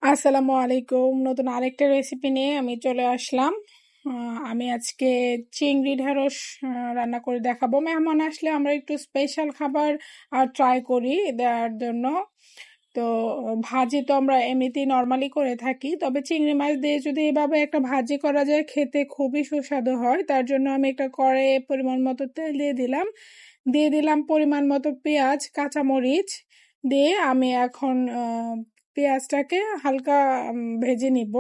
আসসালামু আলাইকুম। নতুন আরেকটা রেসিপি নিয়ে আমি চলে আসলাম। আমি আজকে চিংড়ি ঢেঁড়স রান্না করে দেখাবো। মেহমান আসলে আমরা একটু স্পেশাল খাবার ট্রাই করি দেওয়ার জন্য। তো ভাজি তো আমরা এমনিতেই নর্মালি করে থাকি, তবে চিংড়ি মাছ দিয়ে যদি এভাবে একটা ভাজি করা যায় খেতে খুবই সুস্বাদু হয়। তার জন্য আমি একটা কড়াইয়ে পরিমাণ মতো তেল দিয়ে দিলাম পরিমাণ মতো পেঁয়াজ, কাঁচামরিচ দিয়ে আমি এখন পেঁয়াজটাকে হালকা ভেজে নিব।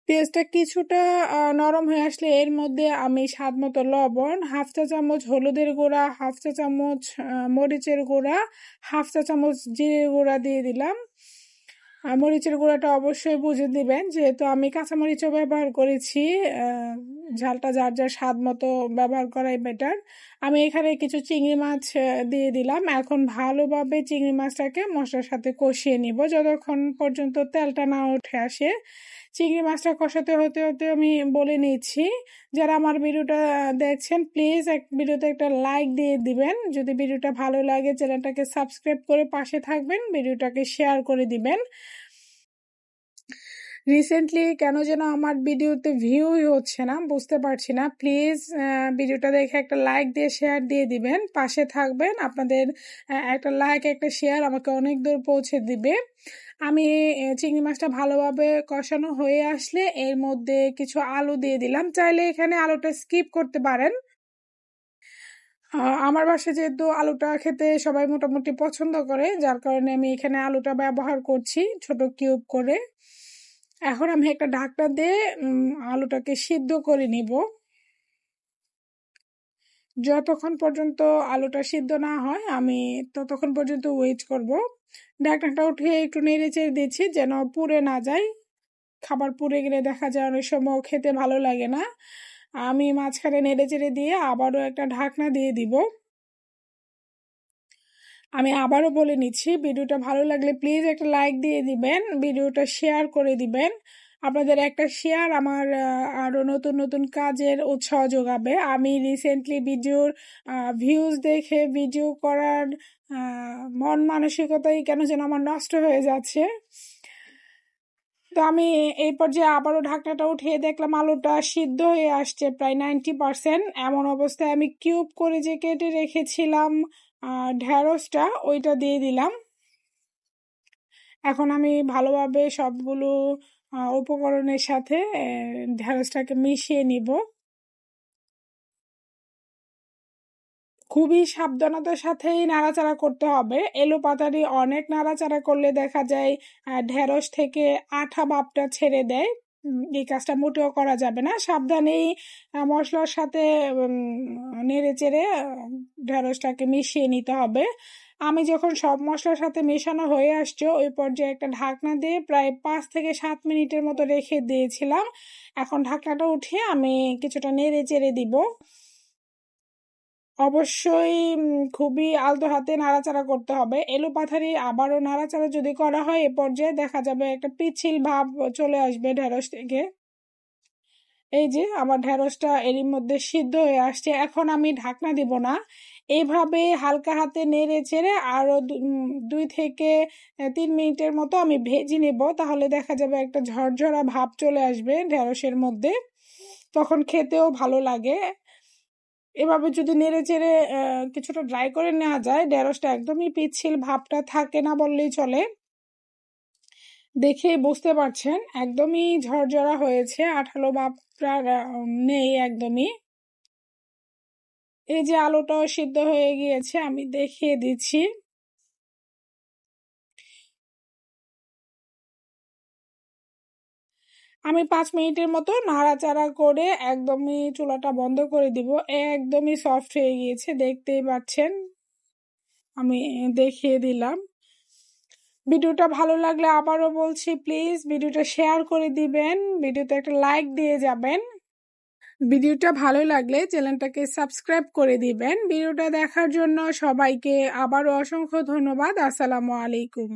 পেঁয়াজটা কিছুটা নরম হয়ে আসলে এর মধ্যে আমি স্বাদ মতো লবণ, হাফ চা চামচ হলুদের গুঁড়া, হাফ চা চামচ মরিচের গুঁড়া, হাফ চা চামচ জিরে গুঁড়া দিয়ে দিলাম। মরিচের গুঁড়াটা অবশ্যই বুঝে দিবেন, যেহেতু আমি কাঁচামরিচও ব্যবহার করেছি। ঝালটা যার যার স্বাদ মতো ব্যবহার করাই বেটার। আমি এখানে কিছু চিংড়ি মাছ দিয়ে দিলাম। এখন ভালোভাবে চিংড়ি মাছটাকে মশলার সাথে কষিয়ে নিব যতক্ষণ পর্যন্ত তেলটা না উঠে আসে। চিংড়ি মাছটা কষাতে হতে হতে আমি বলে নিচ্ছি, যারা আমার ভিডিওটা দেখছেন প্লিজ ভিডিওতে একটা লাইক দিয়ে দিবেন। যদি ভিডিওটা ভালো লাগে চ্যানেলটাকে সাবস্ক্রাইব করে পাশে থাকবেন, ভিডিওটাকে শেয়ার করে দিবেন। রিসেন্টলি কেন যেন আমার ভিডিওতে ভিউই হচ্ছে না, বুঝতে পারছি না। প্লিজ ভিডিওটা দেখে একটা লাইক দিয়ে শেয়ার দিয়ে দিবেন, পাশে থাকবেন। আপনাদের একটা লাইক একটা শেয়ার আমাকে অনেক দূর পৌঁছে দিবে। আমি চিংড়ি মাছটা ভালোভাবে কষানো হয়ে আসলে এর মধ্যে কিছু আলু দিয়ে দিলাম। চাইলে এখানে আলুটা স্কিপ করতে পারেন। আমার বাসায় যেহেতু আলুটা খেতে সবাই মোটামুটি পছন্দ করে, যার কারণে আমি এখানে আলুটা ব্যবহার করছি ছোট কিউব করে। এখন আমি একটা ঢাকনা দিয়ে আলুটাকে সিদ্ধ করে নিব। যতক্ষণ পর্যন্ত আলুটা সিদ্ধ না হয় আমি ততক্ষণ পর্যন্ত ওয়েট করব। ঢাকনাটা উঠিয়ে একটু নেড়ে চেড়ে দিচ্ছি যেন পুড়ে না যায়। খাবার পুড়ে গেলে দেখা যায় অনেক সময় খেতে ভালো লাগে না। আমি মাঝখানে নেড়ে চেড়ে দিয়ে আবারও একটা ঢাকনা দিয়ে দিব। আমি আবারও বলে নিচ্ছি, ভিডিওটা ভালো লাগলে প্লিজ একটা লাইক দিয়ে দিবেন, ভিডিওটা শেয়ার করে দিবেন। আপনাদের একটা শেয়ার আমার আরও নতুন নতুন কাজের উৎসাহ যোগাবে। আমি রিসেন্টলি ভিডিওর ভিউজ দেখে ভিডিও করার মন মানসিকতাই কেন যেন আমার নষ্ট হয়ে যাচ্ছে। তো আমি এই পর্যায়ে আবারও ঢাকনাটা উঠিয়ে দেখলাম আলুটা সিদ্ধ হয়ে আসছে প্রায় 90%। এমন অবস্থায় আমি কিউব করে যে কেটে রেখেছিলাম ঢেঁড়সটা ওইটা দিয়ে দিলাম। এখন আমি ভালোভাবে সবগুলো উপকরণের সাথে ঢেঁড়সটাকে মিশিয়ে নিব। খুবই সাবধানতার সাথেই নাড়াচাড়া করতে হবে। এলোপাতাড়ি অনেক নাড়াচাড়া করলে দেখা যায় ঢেঁড়স থেকে আঠা ভাবটা ছেড়ে দেয়। এই কাজটা মোটেও করা যাবে না। সাবধানেই মশলার সাথে নেড়ে চেড়ে ঢেঁড়সটাকে মিশিয়ে নিতে হবে। আমি যখন সব মশলার সাথে মেশানো হয়ে আসছে ওই পর্যায়ে একটা ঢাকনা দিয়ে প্রায় 5 থেকে 7 মিনিটের মতো রেখে দিয়েছিলাম। এখন ঢাকনাটা উঠিয়ে আমি কিছুটা নেড়ে চেড়ে দিব। অবশ্যই খুবই আলতো হাতে নাড়াচাড়া করতে হবে। এলোপাথারি আবারও নাড়াচাড়া যদি করা হয় এ পর্যায়ে দেখা যাবে একটা পিচ্ছিল ভাব চলে আসবে ঢেঁড়স থেকে। এই যে আমার ঢেঁড়সটা এরই মধ্যে সিদ্ধ হয়ে আসছে। এখন আমি ঢাকনা দিব না, এইভাবে হালকা হাতে নেড়ে চেড়ে আরো 2 থেকে 3 মিনিটের মতো আমি ভেজে নেব। তাহলে দেখা যাবে একটা ঝরঝরা ভাব চলে আসবে ঢেঁড়সের মধ্যে, তখন খেতেও ভালো লাগে। এভাবে যদি নেড়ে চেড়ে কিছুটা ড্রাই করে নেওয়া যায় ঢেঁড়সটা একদমই পিচ্ছিল ভাবটা থাকে না বললেই চলে। দেখেই বুঝতে পারছেন একদমই ঝরঝরা হয়েছে, আঠালো ভাবটা নেই একদমই। এই যে আলুটাও সিদ্ধ হয়ে গিয়েছে, আমি দেখিয়ে দিচ্ছি। আমি 5 মিনিটের মতো নাড়াচাড়া করে একদমই চুলাটা বন্ধ করে দিব। একদমই সফট হয়ে গিয়েছে, দেখতেই পাচ্ছেন। আমি দেখিয়ে দিলাম। ভিডিওটা ভালো লাগলে আবারও বলছি প্লিজ ভিডিওটা শেয়ার করে দিবেন, ভিডিওতে একটা লাইক দিয়ে যাবেন। ভিডিওটা ভালো লাগলে চ্যানেলটাকে সাবস্ক্রাইব করে দিবেন। ভিডিওটা দেখার জন্য সবাইকে আবারও অসংখ্য ধন্যবাদ। আসসালামু আলাইকুম।